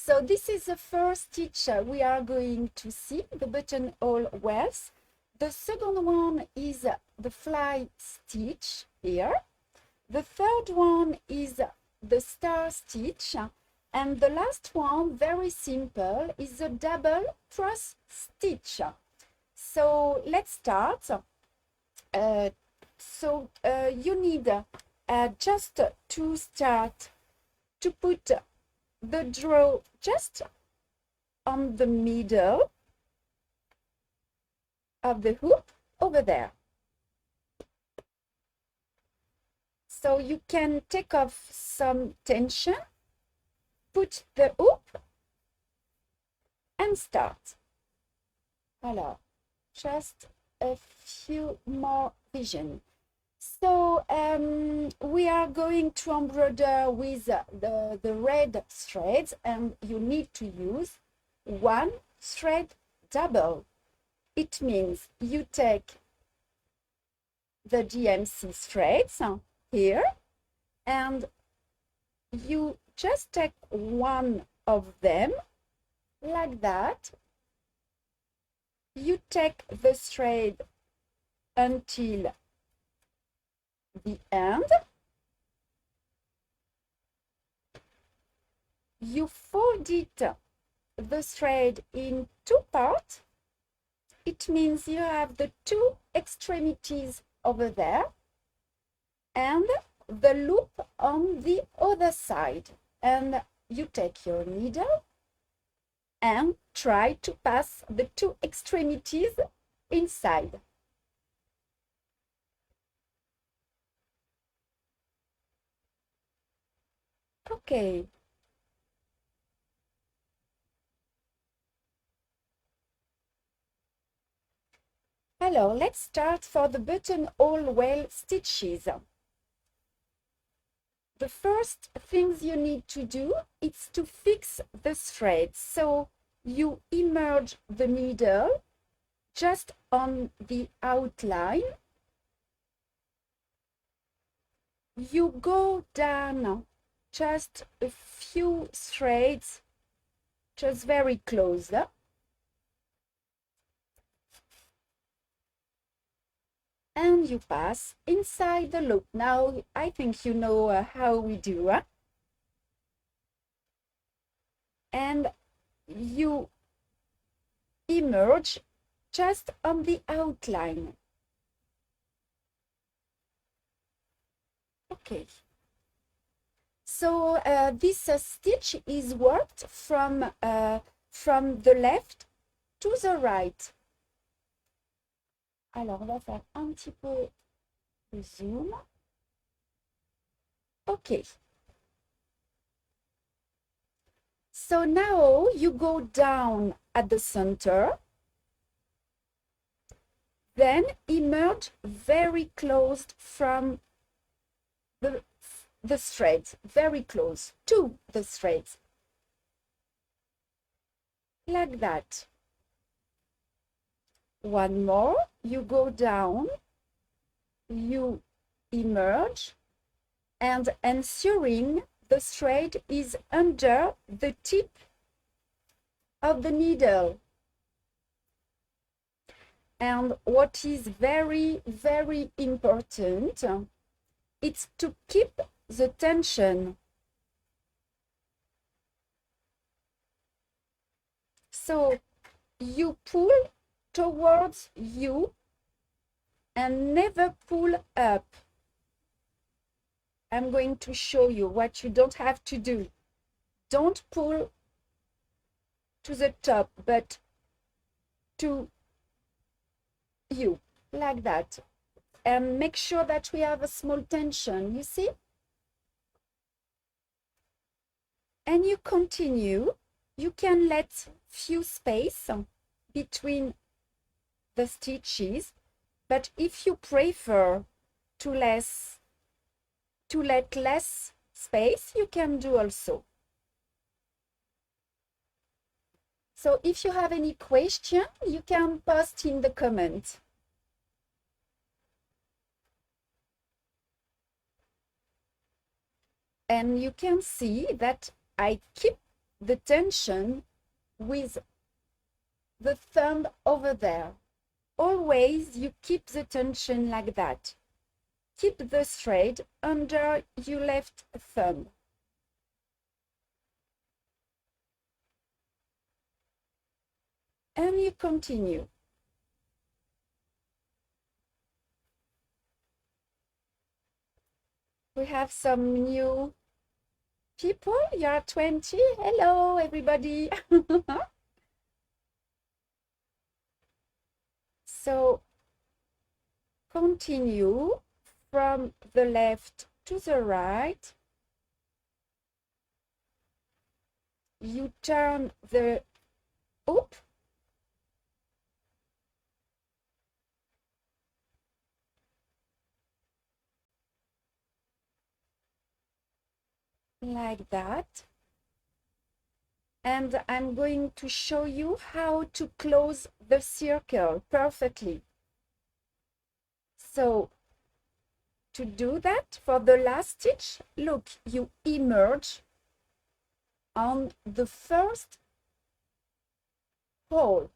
So this is the first stitch we are going to see, the buttonhole wells. The second one is the fly stitch here. The third one is the star stitch. And the last one, very simple, is the double cross stitch. So let's start. You need just to start to put the draw just on the middle of the hoop over there. So you can take off some tension, put the hoop and start. Alors, just a few more vision. So we are going to embroider with the red threads, and you need to use one thread double. It means you take the DMC threads here and you just take one of them like that. You take the thread until the end. You fold it, the thread, in two parts. It means you have the two extremities over there and the loop on the other side. And you take your needle and try to pass the two extremities inside. Okay. Hello, let's start for the buttonhole well stitches. The first things you need to do is to fix the thread. So you immerse the needle just on the outline. You go down just a few threads, just very close. And you pass inside the loop. Now, I think you know how we do. And you emerge just on the outline. Okay. So this stitch is worked from the left to the right. Alors, on va faire un petit peu de zoom. Okay. So now you go down at the center, then emerge very close from the threads, very close to the threads, like that. One more, you go down, you emerge, and ensuring the thread is under the tip of the needle. And what is very, very important, it's to keep the tension. So you pull towards you and never pull up. I'm going to show you what you don't have to do. Don't pull to the top, but to you, like that. And make sure that we have a small tension, you see? And you continue. You can let few space between the stitches, but if you prefer to let less space, you can do also. So if you have any question, you can post in the comment. And you can see that I keep the tension with the thumb over there. Always you keep the tension like that. Keep the thread under your left thumb. And you continue. We have some new people. You are 20. Hello, everybody. So continue from the left to the right. You turn the hoop. Like that. And I'm going to show you how to close the circle perfectly. So to do that, for the last stitch, look, you emerge on the first hole.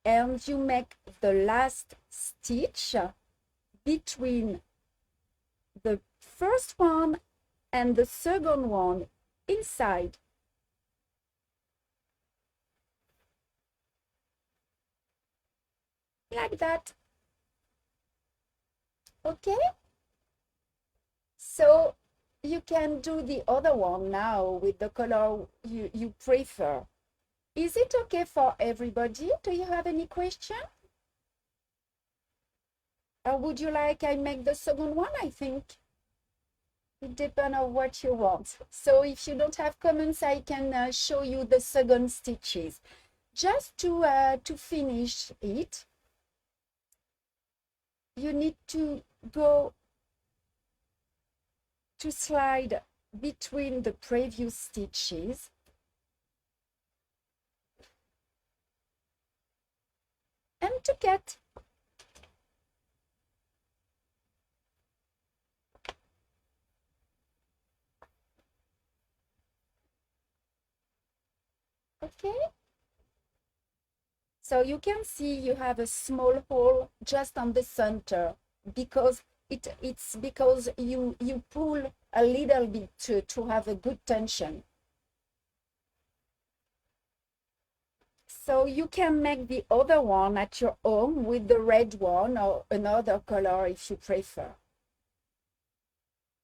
And you make the last stitch between the first one and the second one inside. Like that. Okay? So you can do the other one now with the color you prefer. Is it okay for everybody? Do you have any question? Or would you like I make the second one? I think it depends on what you want. So if you don't have comments, I can show you the second stitches. Just to finish it, you need to go to slide between the previous stitches. And to get okay. So you can see you have a small hole just on the center because it's because you pull a little bit to have a good tension. So you can make the other one at your home with the red one or another color if you prefer.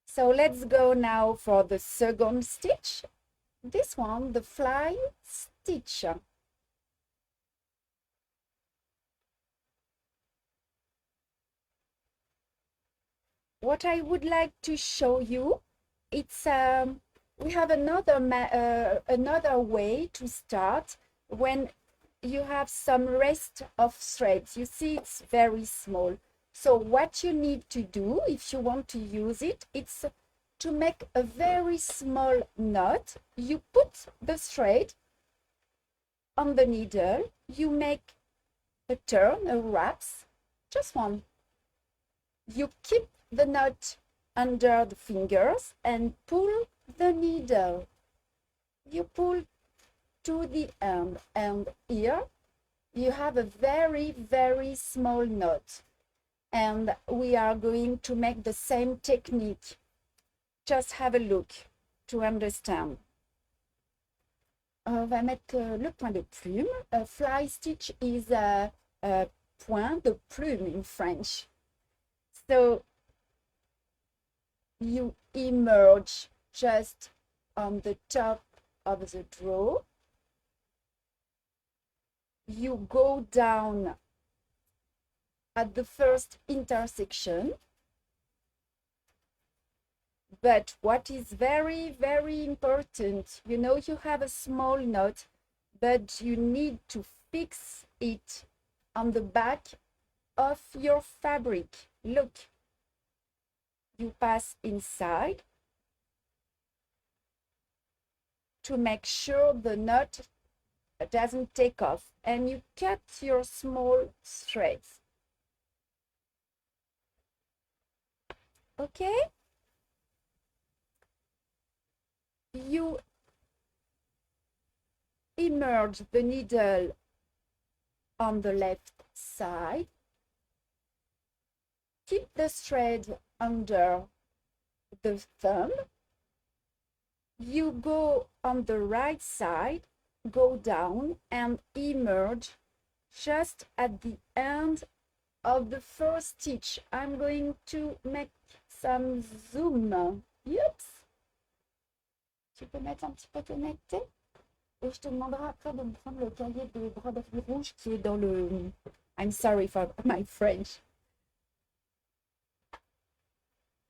So let's go now for the second stitch. This one, the fly stitch. What I would like to show you, it's we have another way to start when you have some rest of threads. You see, it's very small. So what you need to do if you want to use it, it's to make a very small knot. You put the thread on the needle, you make a turn, a wraps, just one. You keep the knot under the fingers and pull the needle. You pull to the end, and here you have a very, very small knot. And we are going to make the same technique. Just have a look to understand. On va mettre le point de plume. A fly stitch is a point de plume in French. So you emerge just on the top of the draw. You go down at the first intersection. But what is very, very important, you know, you have a small knot, but you need to fix it on the back of your fabric. Look, you pass inside to make sure the knot doesn't take off, and you cut your small threads. Okay? you immerse the needle on the left side, keep the thread under the thumb, you go on the right side, go down and emerge just at the end of the first stitch. I'm going to make some zoom. Oups. Tu peux mettre un petit peu de netteté? Et je te demanderai après de me prendre le cahier de broderie rouge qui est dans le... I'm sorry for my French.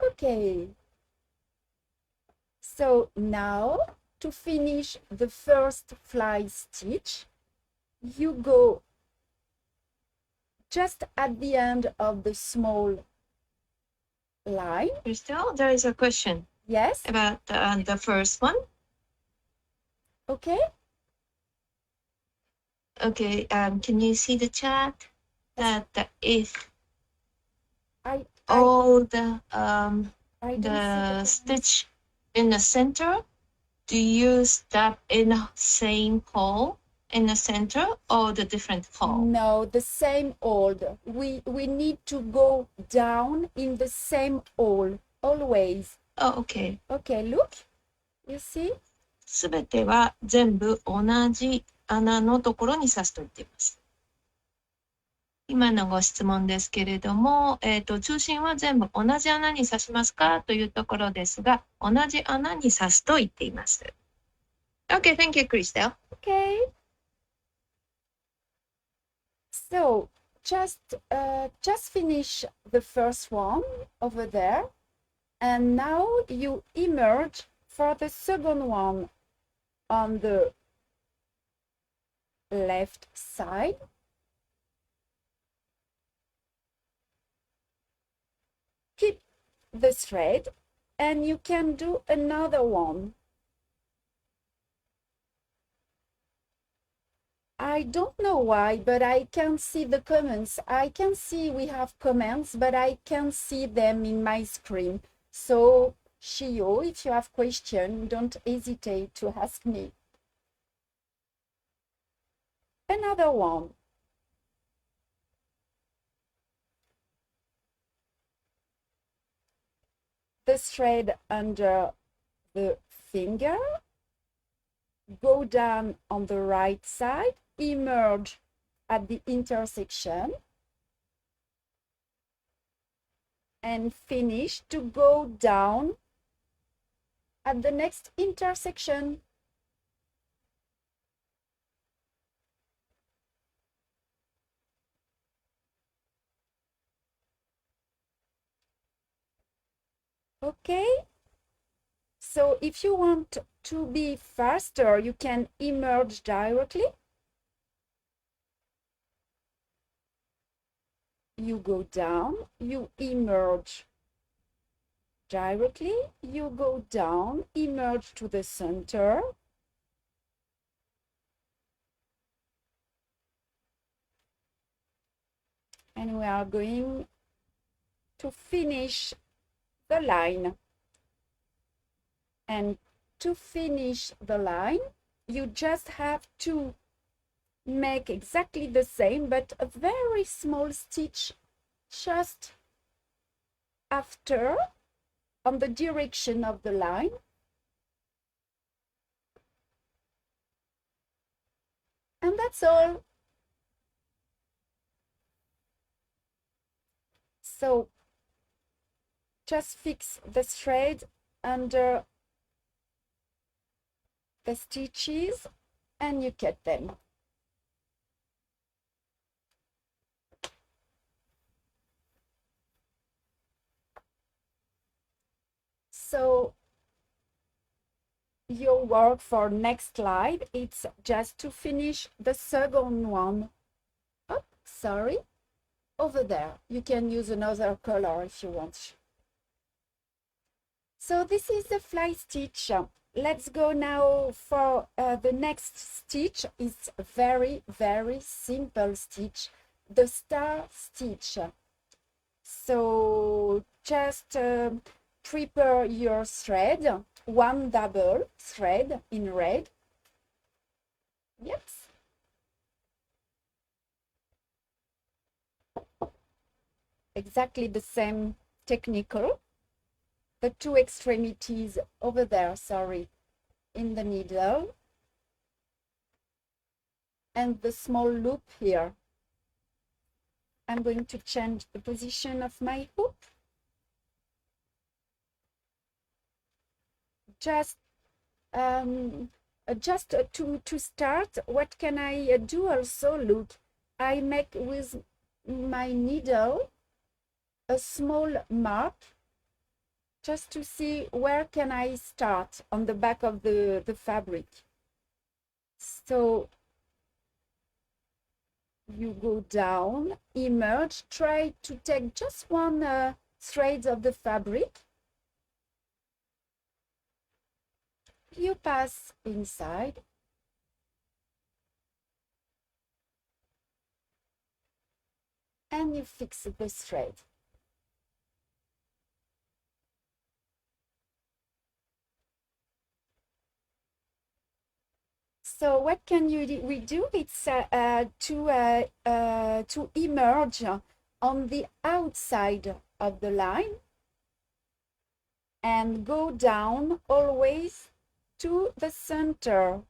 Okay. So now, to finish the first fly stitch, you go just at the end of the small line. Christel, there is a question. Yes. About the first one. Okay. Okay. Can you see the chat? That if all the stitch in the center, do you stop in the same hole in the center or the different hole? No, the same hole. We need to go down in the same hole always. Oh, okay. Okay, look. You see? すべては全部同じ穴のところに刺すと言っています。今のご質問ですけれども、中心は全部同じ穴に刺しますかというところですが、同じ穴に刺すと言っています。Okay, thank you, Christel. Okay. So just finish the first one over there, and now you emerge for the second one on the left side. Keep the thread, and you can do another one. I don't know why, but I can't see the comments. I can see we have comments, but I can't see them in my screen. So, Shio, if you have questions, don't hesitate to ask me. Another one. The thread under the finger. Go down on the right side, emerge at the intersection, and finish to go down at the next intersection. Okay? So if you want to be faster, you can emerge directly. You go down, you emerge directly, you go down, emerge to the center. And we are going to finish the line. And to finish the line, you just have to make exactly the same, but a very small stitch just after on the direction of the line. And that's all. So just fix the thread under the stitches and you cut them. So your work for next slide, it's just to finish the second one. Oh, sorry, over there. You can use another color if you want. So this is the fly stitch. Let's go now for the next stitch. It's a very, very simple stitch, the star stitch. So just prepare your thread one double thread in red. Yes. Exactly the same technical. The two extremities over there, sorry, in the needle. And the small loop here. I'm going to change the position of my hook. Just to start, what can I do also? Look, I make with my needle a small mark just to see where can I start on the back of the fabric. So you go down, emerge, try to take just one thread of the fabric. You pass inside. And you fix the thread. So what can we do? It's to emerge on the outside of the line and go down always to the center.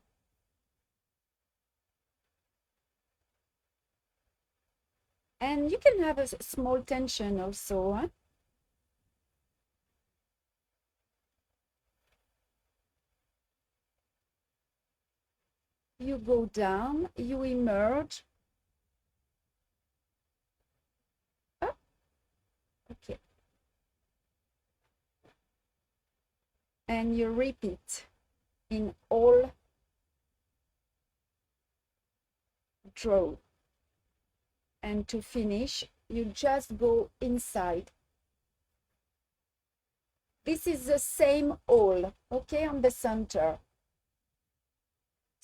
And you can have a small tension also. Huh? You go down, you emerge. Oh, okay. And you repeat in all draw. And to finish, you just go inside. This is the same hole, okay, on the center.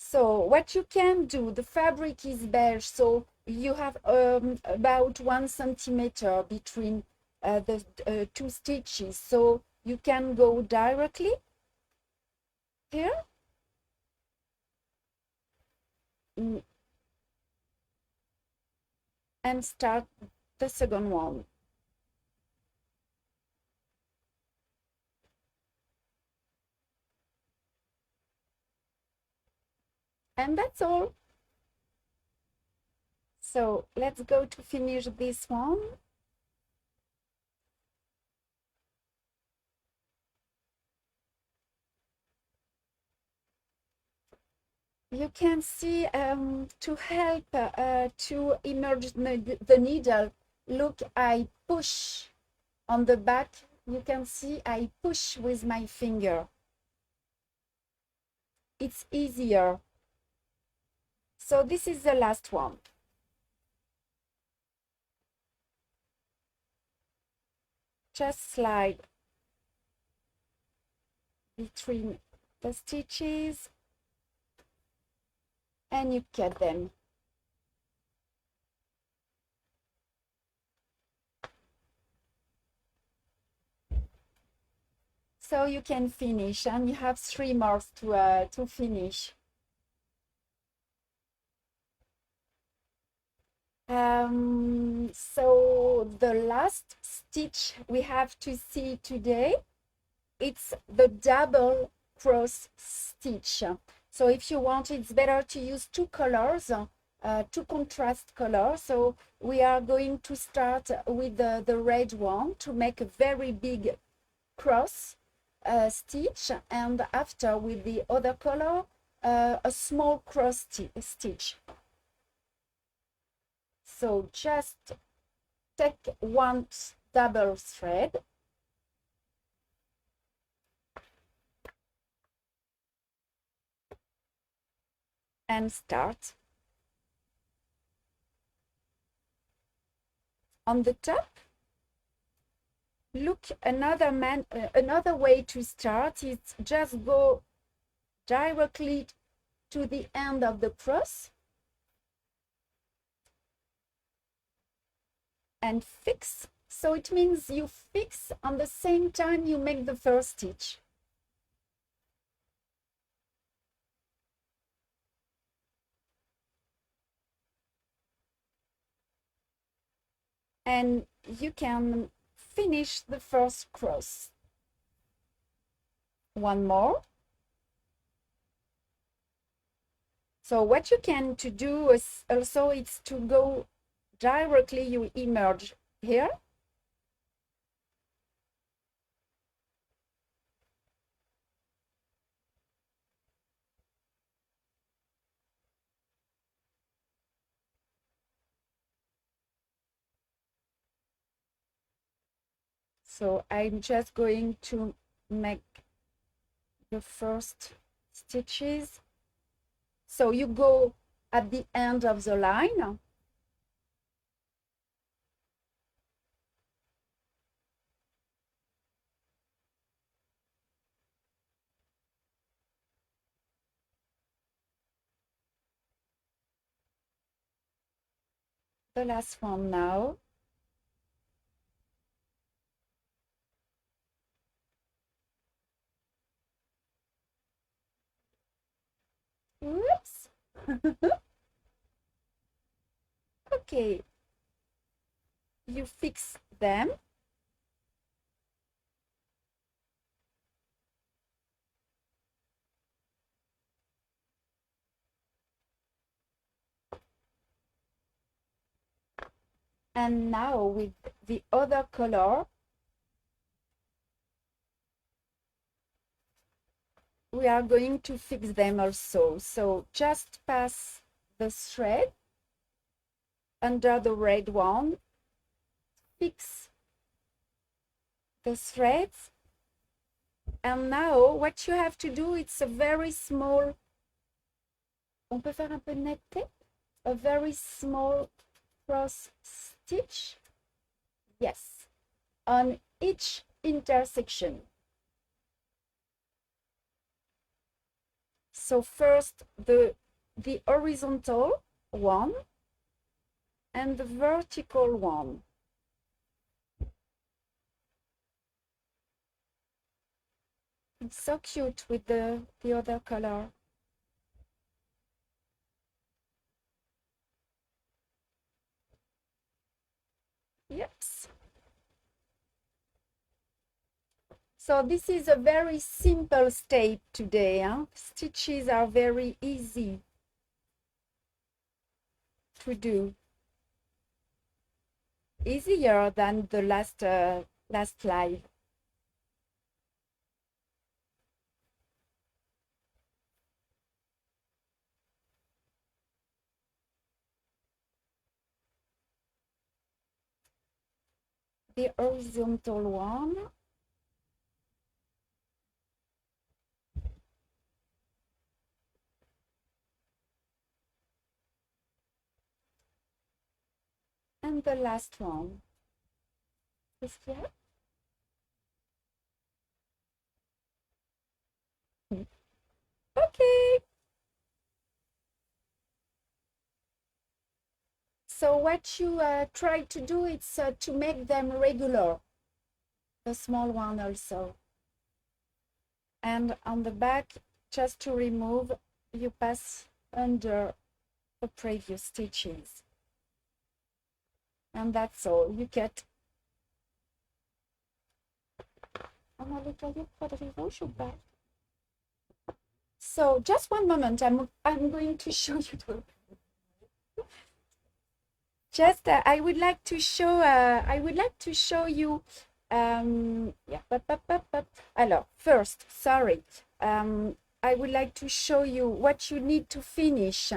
So what you can do, the fabric is beige, so you have about 1 centimeter between the two stitches. So you can go directly here. And start the second one. And that's all. So let's go to finish this one. You can see to help to emerge the needle, look, I push on the back. You can see I push with my finger. It's easier. So this is the last one. Just slide between the stitches and you cut them. So you can finish, and you have 3 more to finish. So the last stitch we have to see today, it's the double cross stitch. So if you want, it's better to use 2 colors, 2 contrast colors. So we are going to start with the red one to make a very big cross stitch, and after with the other color, a small cross stitch. So just take 1 double thread and start. On the top, look, another way to start is just go directly to the end of the cross and fix. So it means you fix on the same time you make the first stitch. and you can finish the first cross. One more. So what you can to do is also it's to go directly, you emerge here. So I'm just going to make the first stitches. So you go at the end of the line. The last one now. Whoops. Okay. You fix them. And now with the other color, we are going to fix them also. So just pass the thread under the red one, fix the threads, and now what you have to do, it's a very small, on peut faire un peu de netteté, a very small cross stitch, yes, on each intersection. So first the horizontal one and the vertical one. It's so cute with the other color. Yes. So this is a very simple step today. Huh? Stitches are very easy to do. Easier than the last live. The horizontal one. And the last one. Is here. Okay. So what you try to do is to make them regular, the small one also. And on the back, just to remove, you pass under the previous stitches. And that's all. You cut. So just one moment. I'm going to show you the. Just I would like to show you yeah. Alors, first, sorry. I would like to show you what you need to finish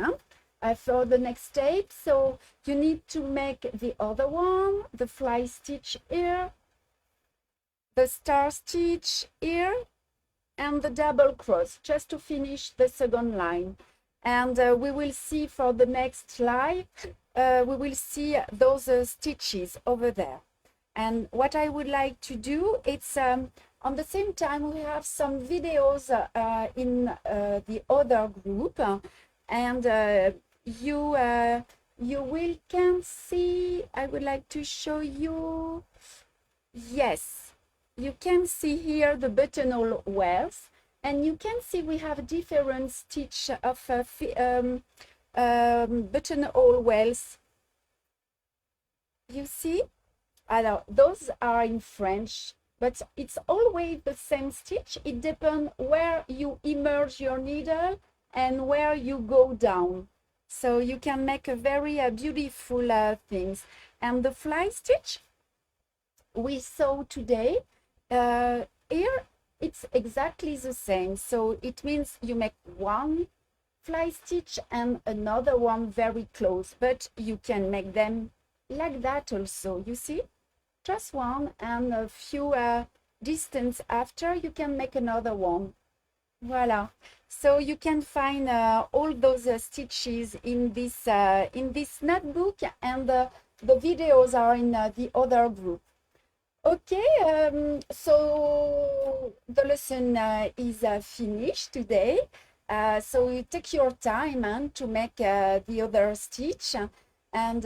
for the next step. So you need to make the other one, the fly stitch here, the star stitch here, and the double cross, just to finish the second line. And we will see for the next live, we will see those stitches over there. And what I would like to do, it's on the same time we have some videos in the other group, and you will can see. I would like to show you. Yes, you can see here the buttonhole wells, and you can see we have different stitch of buttonhole wells. You see? Alors, those are in French, but it's always the same stitch. It depends where you immerse your needle and where you go down. So you can make a very beautiful things. And the fly stitch we saw today, here it's exactly the same. So it means you make one fly stitch and another one very close, but you can make them like that also, you see? Just one, and a few distance after you can make another one. Voila. So you can find all those stitches in this notebook, and the videos are in the other group. Okay, so the lesson is finished today. So you take your time to make the other stitch and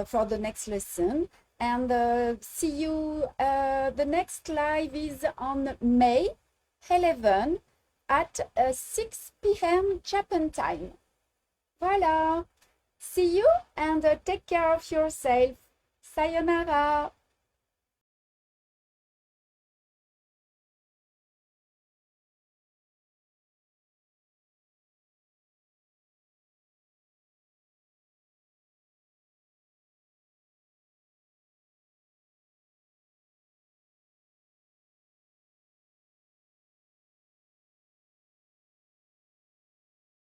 for the next lesson. And see you, the next live is on May 11 at 6 p.m. Japan time. Voila. See you and take care of yourself. Sayonara.